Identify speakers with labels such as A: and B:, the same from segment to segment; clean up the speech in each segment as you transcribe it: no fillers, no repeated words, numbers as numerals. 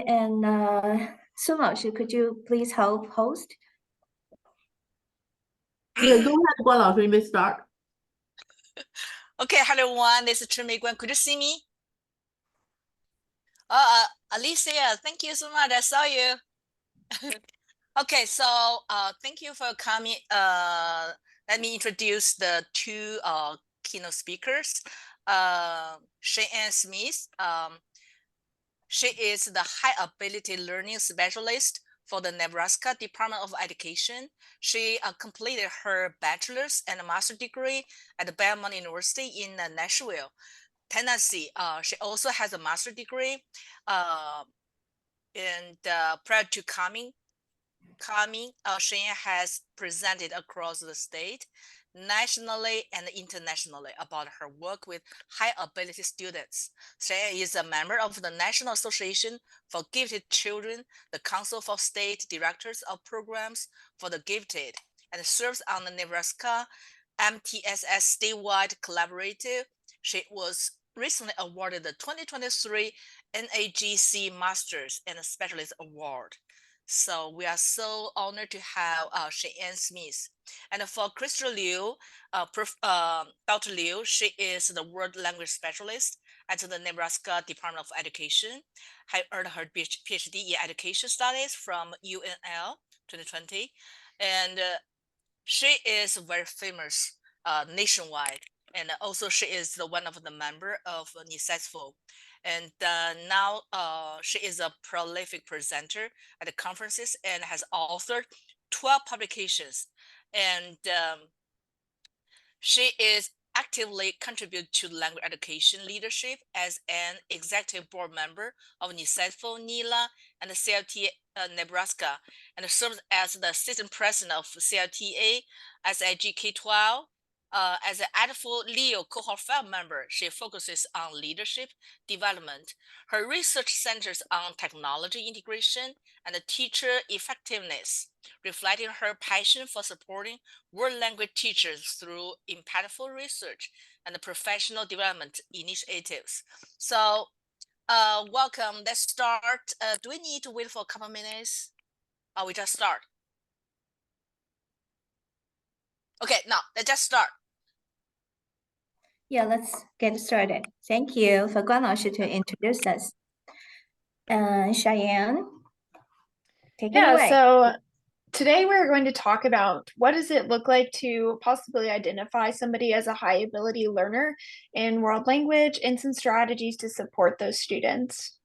A: And Sun 老师, could you please help host?
B: Yeah, go ahead, Guan 老师, you may start.
C: Okay, hello everyone, this is Chen Meiguan. Could you see me? Alicia, thank you so much. I saw you. Okay, so thank you for coming. Let me introduce the two keynote speakers. Sheyanne Smith. She is the high ability learning specialist for the Nebraska Department of Education. She completed her bachelor's and master's degree at Belmont University in Nashville, Tennessee. She also has a master's degree. And prior to coming, Sheyanne has presented across the state, nationally and internationally about her work with high ability students. Sheyanne is a member of the National Association for Gifted Children, the Council for State Directors of Programs for the Gifted, and serves on the Nebraska MTSS statewide collaborative. She was recently awarded the 2023 NAGC Masters and Specialist Award. So we are so honored to have Sheyanne Smith. And for Chrystal Liu, Dr. Liu, she is the world language specialist at the Nebraska Department of Education. She earned her PhD in education studies from UNL 2020. And she is very famous nationwide. And also she is the one of the member of NICESFO. And now she is a prolific presenter at the conferences and has authored 12 publications. And she is actively contribute to language education leadership as an executive board member of NICESFO, NELA, and the CLTA Nebraska, and serves as the assistant president of CLTA, SIG K-12. As an ADFO Leo cohort 5 member, she focuses on leadership development. Her research centers on technology integration and teacher effectiveness, reflecting her passion for supporting world language teachers through impactful research and professional development initiatives. So welcome, let's start. Do we need to wait for a couple minutes? We just start. Okay, now let's just start.
A: Yeah, let's get started. Thank you for Guan 老师 to introduce us. Sheyanne, take it away.
D: So today we're going to talk about what does it look like to possibly identify somebody as a high ability learner in world language and some strategies to support those students.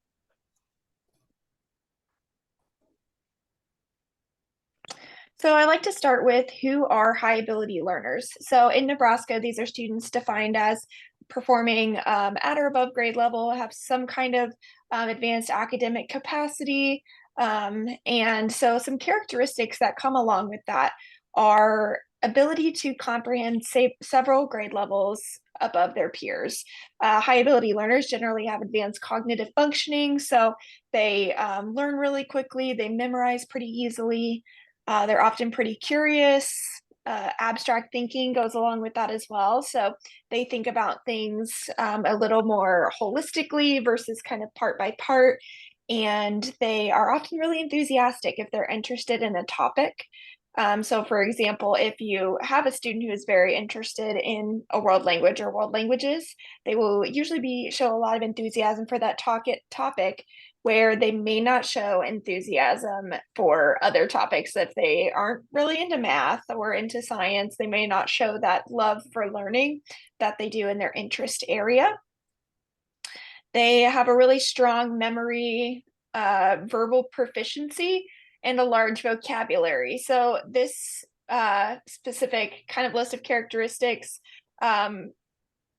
D: So I like to start with who are high ability learners. So in Nebraska, these are students defined as performing at or above grade level, have some kind of advanced academic capacity. And so some characteristics that come along with that are ability to comprehend several grade levels above their peers. High ability learners generally have advanced cognitive functioning, so they learn really quickly, they memorize pretty easily. They're often pretty curious. Abstract thinking goes along with that as well. So they think about things a little more holistically versus kind of part by part. And they are often really enthusiastic if they're interested in a topic. So for example, if you have a student who is very interested in a world language or world languages, they will usually show a lot of enthusiasm for that topic, where they may not show enthusiasm for other topics. If they aren't really into math or into science, they may not show that love for learning that they do in their interest area. They have a really strong memory, verbal proficiency, and a large vocabulary. So this specific kind of list of characteristics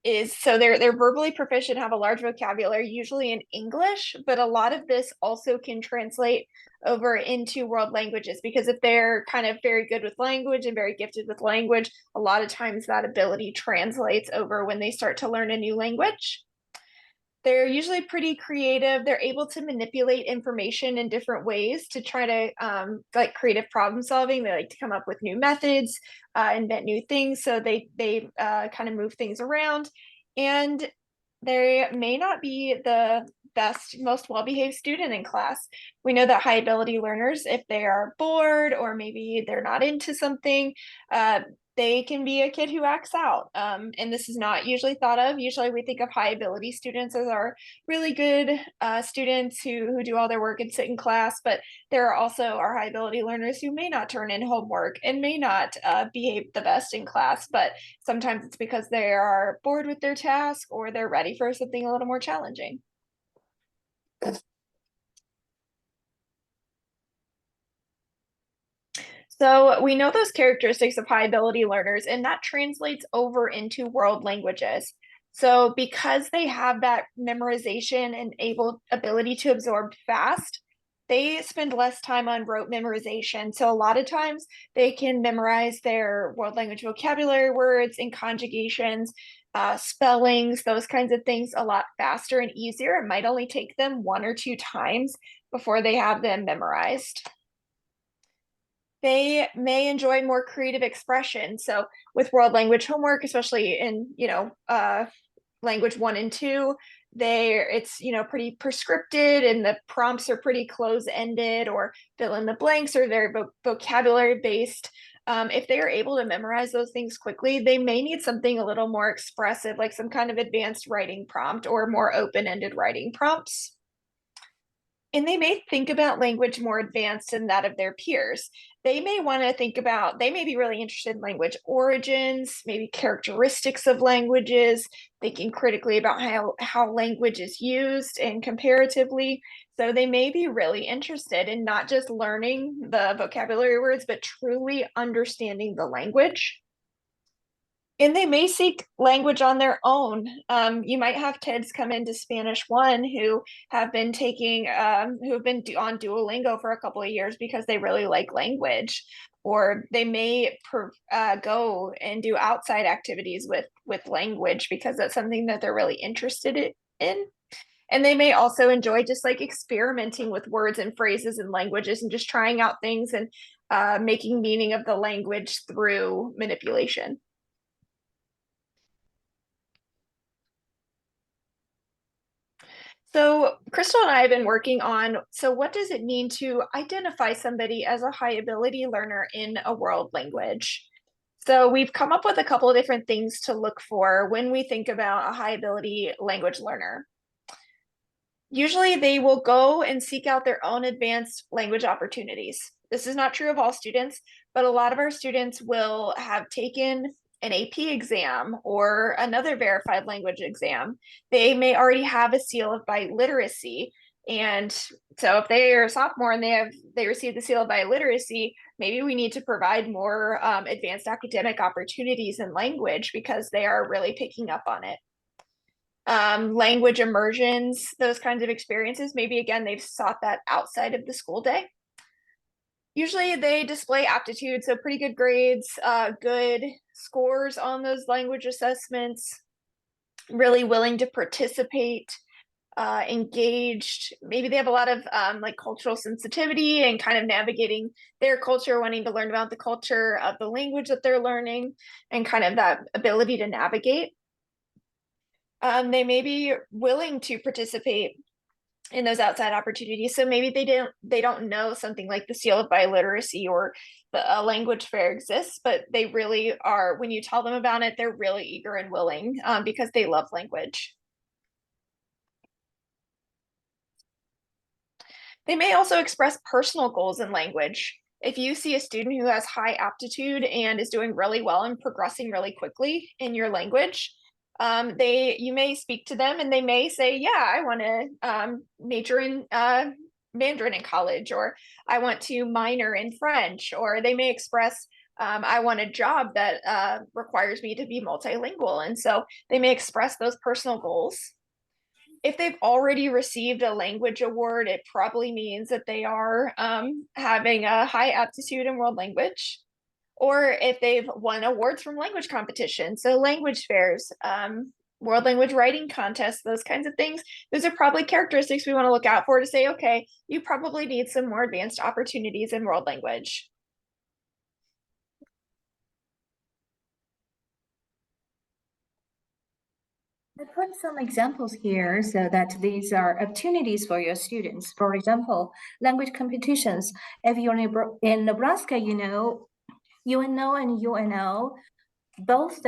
D: so they're verbally proficient, have a large vocabulary, usually in English, but a lot of this also can translate over into world languages, because if they're kind of very good with language and very gifted with language, a lot of times that ability translates over when they start to learn a new language. They're usually pretty creative. They're able to manipulate information in different ways to try to like creative problem solving. They like to come up with new methods, invent new things. So they kind of move things around, and they may not be the best, most well-behaved student in class. We know that high ability learners, if they are bored or maybe they're not into something, they can be a kid who acts out. And this is not usually thought of. Usually we think of high ability students as our really good students who do all their work and sit in class, but there are also our high ability learners who may not turn in homework and may not behave the best in class, but sometimes it's because they are bored with their task or they're ready for something a little more challenging. So we know those characteristics of high ability learners, and that translates over into world languages. So because they have that memorization and ability to absorb fast, they spend less time on rote memorization. So a lot of times they can memorize their world language vocabulary words and conjugations, spellings, those kinds of things a lot faster and easier. It might only take them 1 or 2 times before they have them memorized. They may enjoy more creative expression. So with world language homework, especially in, language 1 and 2, it's pretty prescripted and the prompts are pretty close-ended or fill in the blanks or they're vocabulary based. If they are able to memorize those things quickly, they may need something a little more expressive, like some kind of advanced writing prompt or more open-ended writing prompts. And they may think about language more advanced than that of their peers. They may want to they may be really interested in language origins, maybe characteristics of languages, thinking critically about how language is used and comparatively. So they may be really interested in not just learning the vocabulary words, but truly understanding the language. And they may seek language on their own. You might have kids come into Spanish 1 who have been on Duolingo for a couple of years because they really like language, or they may go and do outside activities with language because that's something that they're really interested in. And they may also enjoy just like experimenting with words and phrases and languages and just trying out things and making meaning of the language through manipulation. So Chrystal and I have been working on, so what does it mean to identify somebody as a high ability learner in a world language? So we've come up with a couple of different things to look for when we think about a high ability language learner. Usually they will go and seek out their own advanced language opportunities. This is not true of all students, but a lot of our students will have taken an AP exam or another verified language exam. They may already have a seal of biliteracy. And so if they are a sophomore and they received the seal of biliteracy, maybe we need to provide more advanced academic opportunities in language because they are really picking up on it. Language immersions, those kinds of experiences, maybe again, they've sought that outside of the school day. Usually they display aptitude, so pretty good grades, good scores on those language assessments, really willing to participate, engaged. Maybe they have a lot of like cultural sensitivity and kind of navigating their culture, wanting to learn about the culture of the language that they're learning and kind of that ability to navigate. They may be willing to participate in those outside opportunities. So maybe they don't know something like the seal of biliteracy or the language fair exists, but they really are, when you tell them about it, they're really eager and willing because they love language. They may also express personal goals in language. If you see a student who has high aptitude and is doing really well and progressing really quickly in your language, you may speak to them and they may say, yeah, I want to major in Mandarin in college, or I want to minor in French, or they may express, I want a job that requires me to be multilingual. And so they may express those personal goals. If they've already received a language award, it probably means that they are having a high aptitude in world language. Or if they've won awards from language competitions, so language fairs, world language writing contests, those kinds of things. Those are probably characteristics we want to look out for to say, okay, you probably need some more advanced opportunities in world language.
A: I put some examples here so that these are opportunities for your students. For example, language competitions. If you're in Nebraska, you know, UNO and UNL both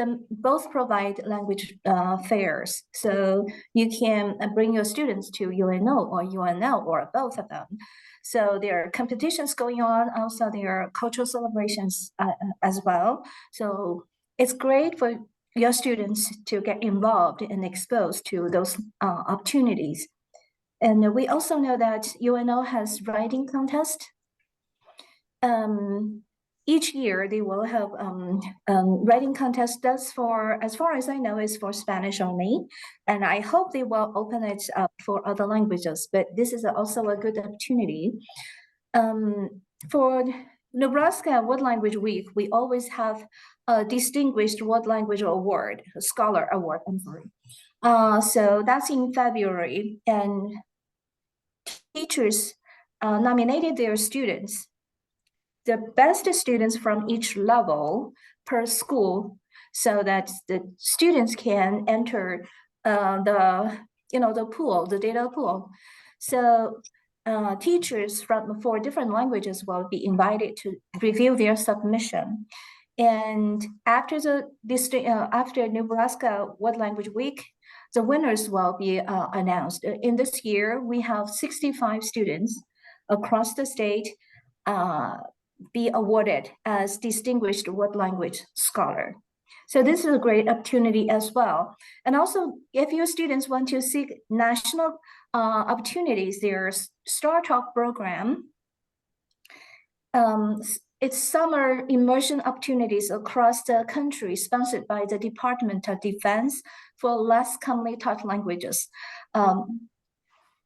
A: provide language fairs. So you can bring your students to UNO or UNL or both of them. So there are competitions going on. Also, there are cultural celebrations as well. So it's great for your students to get involved and exposed to those opportunities. And we also know that UNO has writing contest. Each year they will have writing contest. That's for, as far as I know, is for Spanish only. And I hope they will open it up for other languages, but this is also a good opportunity. For Nebraska World Language Week, we always have a distinguished world language award, a scholar award, I'm sorry. So that's in February, and teachers nominated their students, the best students from each level per school, so that the students can enter the pool, the data pool. So teachers from 4 different languages will be invited to review their submission. And after after Nebraska World Language Week, the winners will be announced. In this year, we have 65 students across the state be awarded as distinguished world language scholar. So this is a great opportunity as well. And also, if your students want to seek national opportunities, there's Star Talk program. It's summer immersion opportunities across the country, sponsored by the Department of Defense for less commonly taught languages.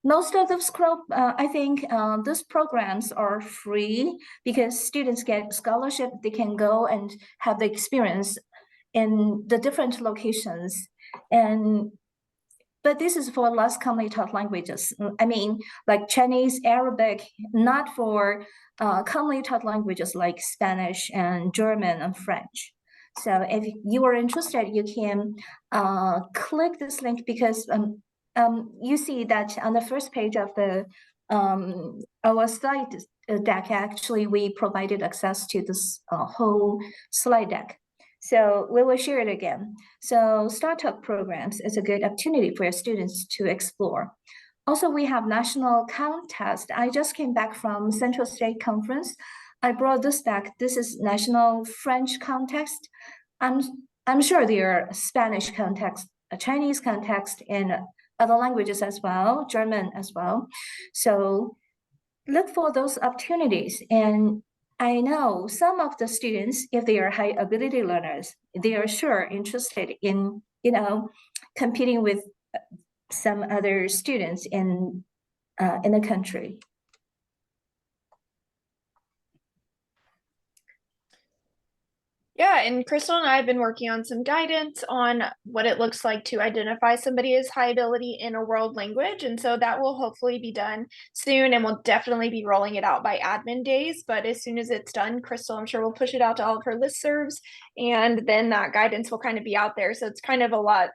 A: Most of those, I think those programs are free because students get scholarship. They can go and have the experience in the different locations. But this is for less commonly taught languages. I mean, like Chinese, Arabic, not for commonly taught languages like Spanish and German and French. So if you are interested, you can click this link, because you see that on the first page of the our slide deck, actually, we provided access to this whole slide deck. So we will share it again. So startup programs is a good opportunity for your students to explore. Also, we have national contest. I just came back from Central State Conference. I brought this back. This is National French Contest. I'm sure there are Spanish context, a Chinese context, and other languages as well, German as well. So look for those opportunities. And I know some of the students, if they are high ability learners, they are sure interested in, competing with some other students in the country.
D: Yeah, and Chrystal and I have been working on some guidance on what it looks like to identify somebody as high ability in a world language. And so that will hopefully be done soon, and we'll definitely be rolling it out by admin days. But as soon as it's done, Chrystal, I'm sure, will push it out to all of her listservs, and then that guidance will kind of be out there. So it's kind of a lot,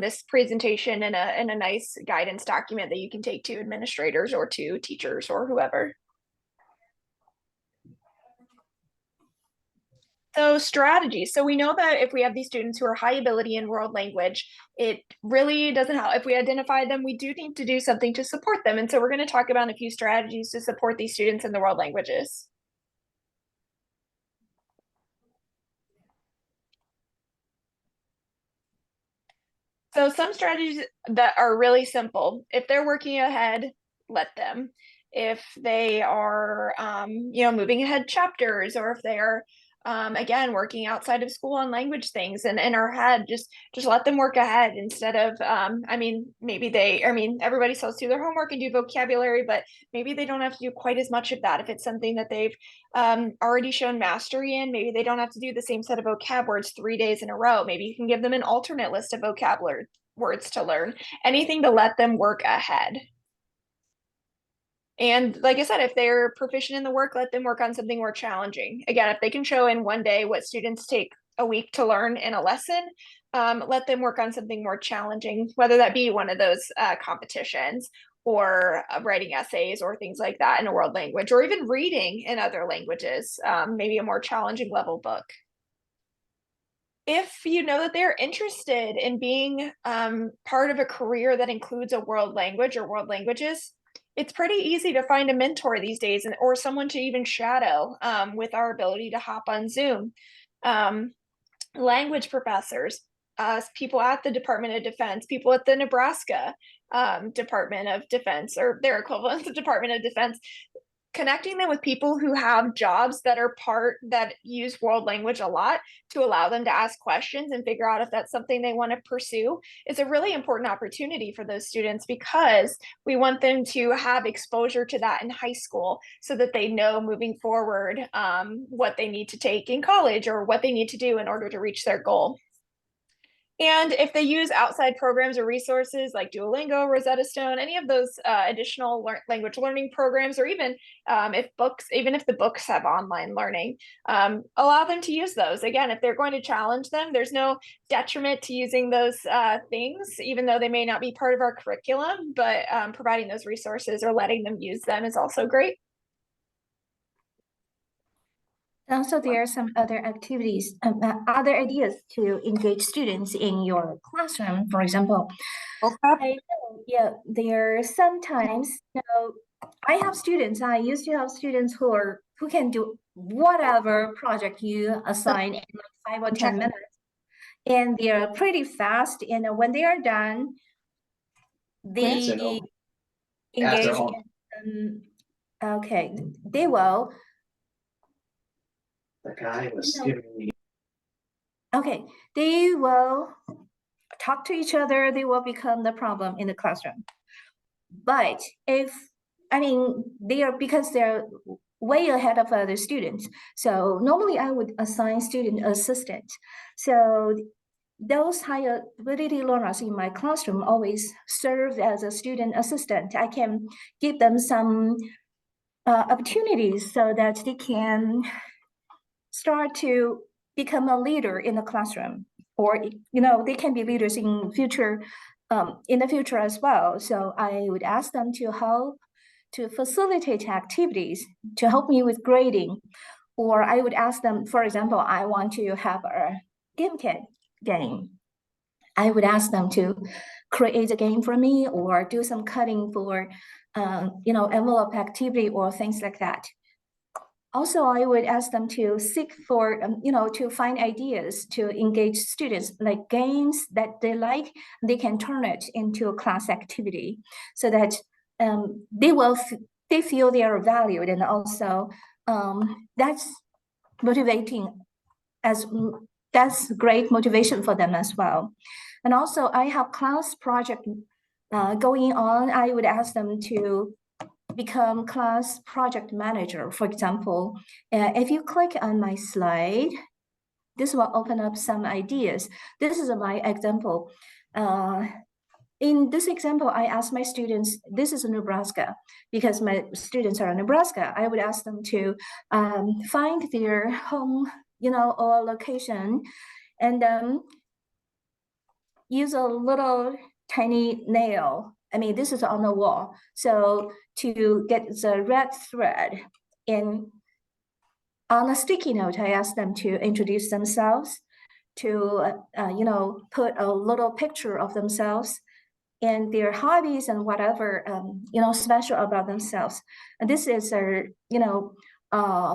D: this presentation and a nice guidance document that you can take to administrators or to teachers or whoever. So strategies. So we know that if we have these students who are high ability in world language, it really doesn't help. If we identify them, we do need to do something to support them. And so we're going to talk about a few strategies to support these students in the world languages. So some strategies that are really simple. If they're working ahead, let them. If they are, moving ahead chapters, or if they are, again, working outside of school on language things and are ahead, just let them work ahead instead of, everybody supposed to do their homework and do vocabulary, but maybe they don't have to do quite as much of that. If it's something that they've already shown mastery in, maybe they don't have to do the same set of vocab words 3 days in a row. Maybe you can give them an alternate list of vocabulary words to learn, anything to let them work ahead. And like I said, if they're proficient in the work, let them work on something more challenging. Again, if they can show in one day what students take a week to learn in a lesson, let them work on something more challenging, whether that be one of those competitions or writing essays or things like that in a world language, or even reading in other languages, maybe a more challenging level book. If you know that they're interested in being part of a career that includes a world language or world languages, it's pretty easy to find a mentor these days, or someone to even shadow with our ability to hop on Zoom. Language professors, people at the Department of Defense, people at the Nebraska Department of Defense, or their equivalent, the Department of Defense, connecting them with people who have jobs that use world language a lot to allow them to ask questions and figure out if that's something they want to pursue is a really important opportunity for those students, because we want them to have exposure to that in high school so that they know moving forward what they need to take in college or what they need to do in order to reach their goal. And if they use outside programs or resources like Duolingo, Rosetta Stone, any of those additional language learning programs, or even if the books have online learning, allow them to use those. Again, if they're going to challenge them, there's no detriment to using those things, even though they may not be part of our curriculum, but providing those resources or letting them use them is also great.
A: Also, there are some other activities, other ideas to engage students in your classroom. For example, I know, there are sometimes, I have students. I used to have students who can do whatever project you assign in like 5 or 10 minutes, and they are pretty fast. And when they are done, they engage in, okay, they will.
E: The guy was giving me.
A: Okay, they will talk to each other, they will become the problem in the classroom. But because they're way ahead of other students. So normally I would assign student assistant. So those high ability learners in my classroom always serve as a student assistant. I can give them some opportunities so that they can start to become a leader in the classroom, or they can be leaders in the future as well. So I would ask them to help to facilitate activities to help me with grading, or I would ask them, for example, I want to have a game. I would ask them to create a game for me or do some cutting for envelope activity or things like that. Also, I would ask them to seek for, to find ideas to engage students, like games that they like, they can turn it into a class activity so that they feel they are valued, and also that's motivating, that's great motivation for them as well. And also, I have class project going on. I would ask them to become class project manager. For example, if you click on my slide, this will open up some ideas. This is my example. In this example, I asked my students, this is Nebraska, because my students are in Nebraska. I would ask them to find their home, or location, and use a little tiny nail. This is on the wall. So to get the red thread in on a sticky note, I asked them to introduce themselves, to put a little picture of themselves and their hobbies and whatever special about themselves. And this is a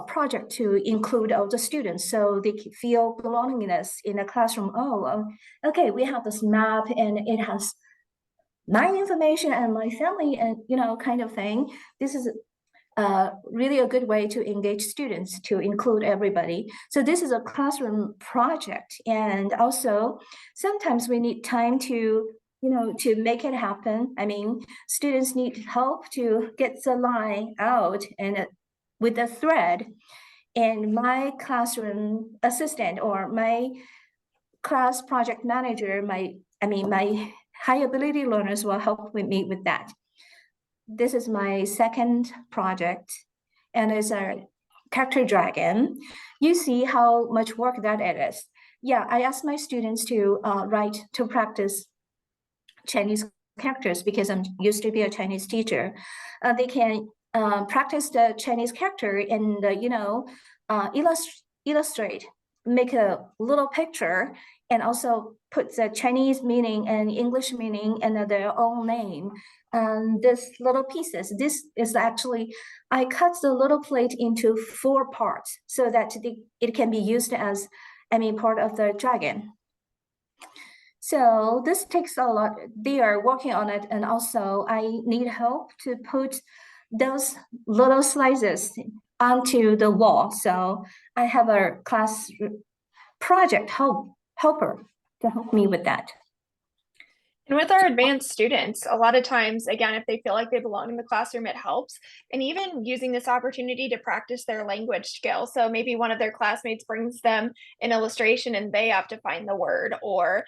A: project to include all the students so they feel belongingness in the classroom. Okay, we have this map and it has my information and my family and kind of thing. This is really a good way to engage students, to include everybody. So this is a classroom project, and also sometimes we need time to make it happen. Students need help to get the line out and with the thread, and my classroom assistant or my class project manager, my high ability learners will help with me with that. This is my second project, and it's a character dragon. You see how much work that it is. yeah, I asked my students to practice Chinese characters because I'm used to be a Chinese teacher. They can practice the Chinese character and illustrate, make a little picture, and also put the Chinese meaning and English meaning and their own name. And this little pieces. This is actually, I cut the little plate into 4 parts so that it can be used as, part of the dragon. So this takes a lot. They are working on it, and also I need help to put those little slices onto the wall. So I have a class project helper to help me with that.
D: And with our advanced students, a lot of times, again, if they feel like they belong in the classroom, it helps. And even using this opportunity to practice their language skills. So maybe one of their classmates brings them an illustration and they have to find the word, or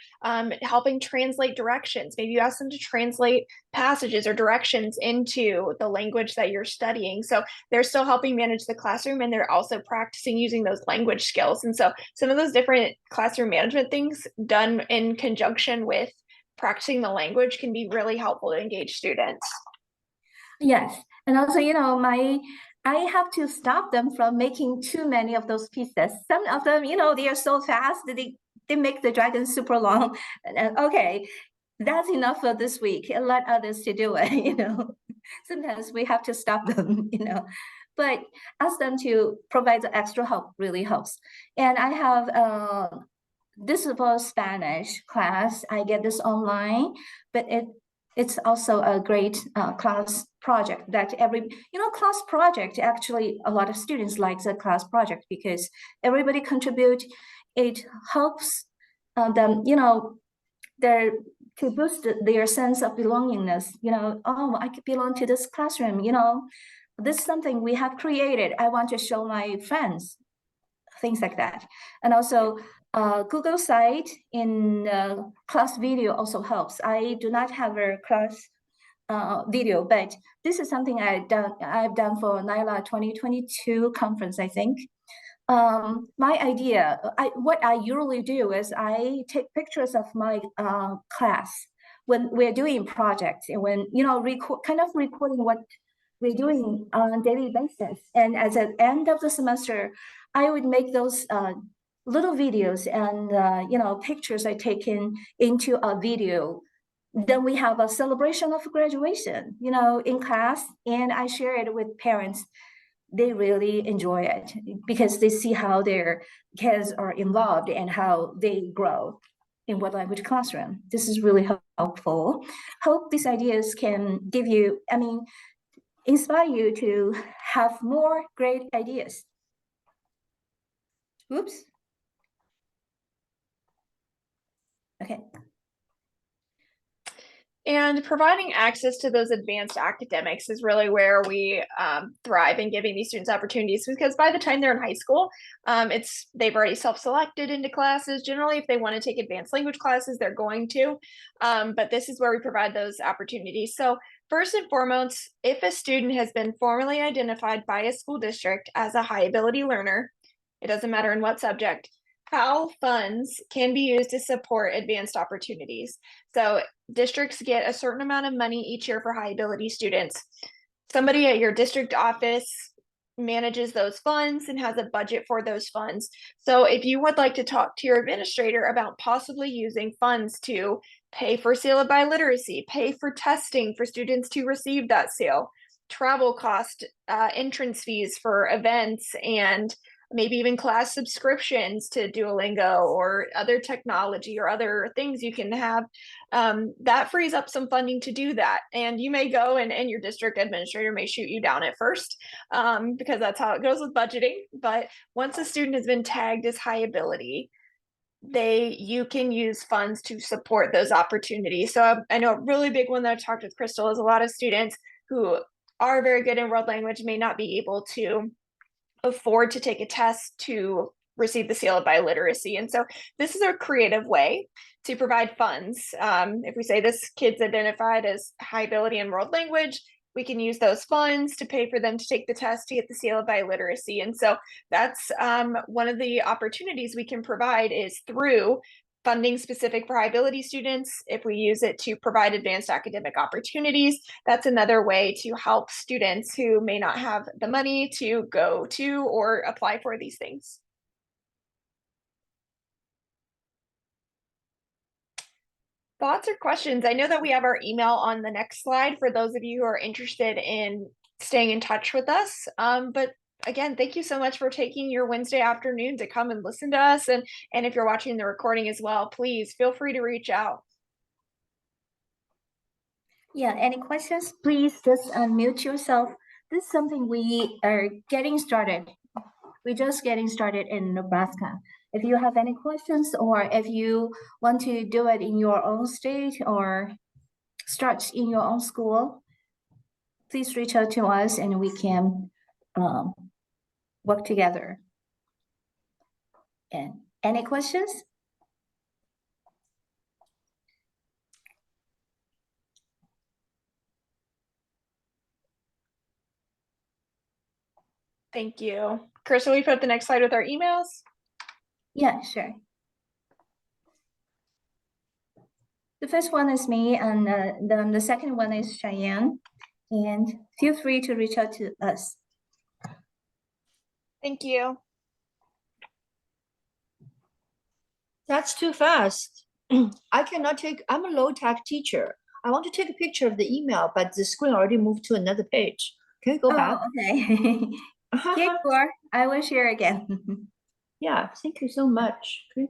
D: helping translate directions. Maybe you ask them to translate passages or directions into the language that you're studying. So they're still helping manage the classroom, and they're also practicing using those language skills. And so some of those different classroom management things done in conjunction with practicing the language can be really helpful to engage students.
A: Yes, and also, I have to stop them from making too many of those pieces. Some of them, they are so fast that they make the dragon super long. And okay, that's enough for this week, and let others to do it. Sometimes we have to stop them. But ask them to provide the extra help really helps. And I have this is for Spanish class. I get this online, but it's also a great class project that class project, actually a lot of students like the class project because everybody contribute. It helps them, to boost their sense of belongingness. Oh, I could belong to this classroom. This is something we have created. I want to show my friends, things like that. And also Google site in class video also helps. I do not have a class video, but this is something I've done for NILA 2022 conference, I think. My idea, what I usually do is I take pictures of my class when we're doing projects and when, recording what we're doing on a daily basis. And at the end of the semester, I would make those little videos and, pictures I taken into a video. Then we have a celebration of graduation, in class, and I share it with parents. They really enjoy it because they see how their kids are involved and how they grow in what language classroom. This is really helpful. Hope these ideas can give you, inspire you to have more great ideas. Oops. Okay.
D: And providing access to those advanced academics is really where we thrive in giving these students opportunities, because by the time they're in high school, they've already self-selected into classes. Generally, if they want to take advanced language classes, they're going to. But this is where we provide those opportunities. So first and foremost, if a student has been formally identified by a school district as a high ability learner, it doesn't matter in what subject, HAL funds can be used to support advanced opportunities. So districts get a certain amount of money each year for high ability students. Somebody at your district office manages those funds and has a budget for those funds. So if you would like to talk to your administrator about possibly using funds to pay for SEAL of biliteracy, pay for testing for students to receive that SEAL, travel cost, entrance fees for events, and maybe even class subscriptions to Duolingo or other technology or other things you can have, that frees up some funding to do that. And you may go and your district administrator may shoot you down at first, because that's how it goes with budgeting. But once a student has been tagged as high ability, you can use funds to support those opportunities. So I know a really big one that I've talked with Chrystal is a lot of students who are very good in world language may not be able to afford to take a test to receive the SEAL of biliteracy. And so this is a creative way to provide funds. If we say this kid's identified as high ability in world language, we can use those funds to pay for them to take the test to get the seal of biliteracy. And so that's one of the opportunities we can provide is through funding specific for high ability students. If we use it to provide advanced academic opportunities, that's another way to help students who may not have the money to go to or apply for these things. Thoughts or questions? I know that we have our email on the next slide for those of you who are interested in staying in touch with us. But again, thank you so much for taking your Wednesday afternoon to come and listen to us. And if you're watching the recording as well, please feel free to reach out.
A: Yeah, any questions? Please just unmute yourself. This is something we are getting started. We're just getting started in Nebraska. If you have any questions or if you want to do it in your own state or start in your own school, please reach out to us and we can work together. And any questions?
D: Thank you. Chris, will we put up the next slide with our emails?
A: Yeah, sure. The first one is me, and the second one is Sheyanne. And feel free to reach out to us.
D: Thank you.
B: That's too fast. I cannot take, I'm a low-tech teacher. I want to take a picture of the email, but the screen already moved to another page. Can you go back?
A: Okay. Here you are. I will share again.
B: Yeah, thank you so much. Okay.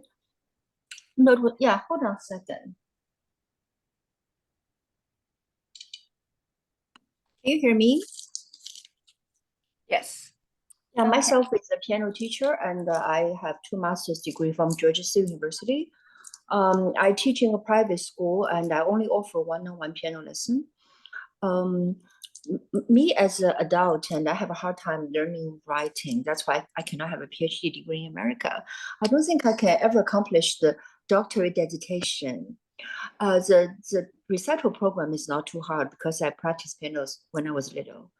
B: No, yeah, hold on a second. Can you hear me?
D: Yes.
B: Yeah,
A: Okay.
B: myself is a piano teacher, and I have 2 master's degree from Georgia State University. I teach in a private school, and I only offer one-on-one piano lesson. Me as an adult, and I have a hard time learning writing. That's why I cannot have a PhD degree in America. I don't think I can ever accomplish the doctorate designation. The recital program is not too hard because I practiced pianos when I was little.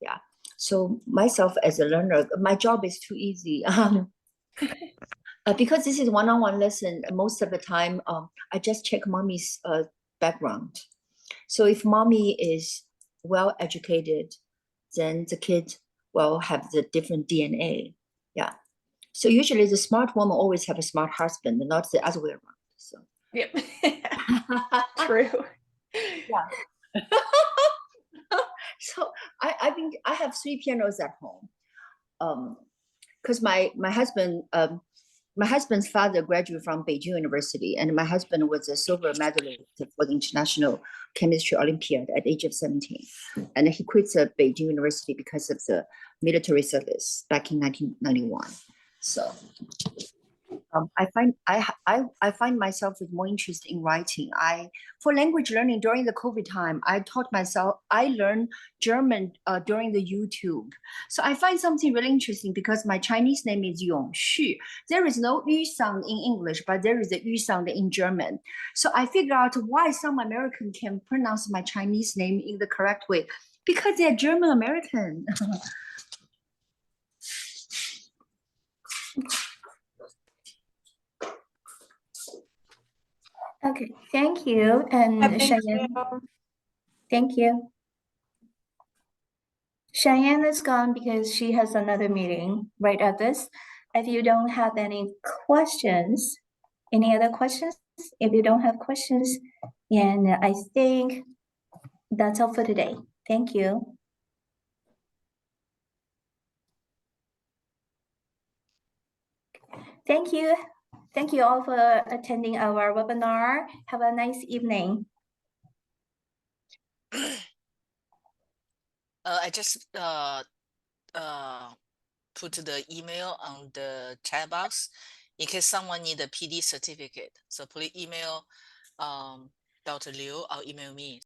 B: Yeah. So myself as a learner, my job is too easy. Because this is one-on-one lesson, most of the time, I just check mommy's background. So if mommy is well educated, then the kid will have the different DNA. Yeah. So usually the smart woman always have a smart husband, not the other way around. So
D: Yep. True.
B: yeah. So I think I have 3 pianos at home. Because my husband's father graduated from Beijing University, and my husband was a silver medalist for the International Chemistry Olympiad at the age of 17. And he quit the Beijing University because of the military service back in 1991. So I find myself with more interest in writing. For language learning during the COVID time, I learned German during the YouTube. So I find something really interesting because my Chinese name is Yongxu. There is no yu sound in English, but there is a yu sound in German. So I figure out why some American can pronounce my Chinese name in the correct way, because they're German American.
A: Okay, thank you. And
D: Thank
A: Sheyanne,
D: you.
A: thank you. Sheyanne is gone because she has another meeting right at this. If you don't have any questions, any other questions? If you don't have questions, and I think that's all for today. Thank you. Thank you. Thank you all for attending our webinar. Have a nice evening.
C: I just put the email on the chat box in case someone need a PD certificate. So please email Dr. Liu or email me.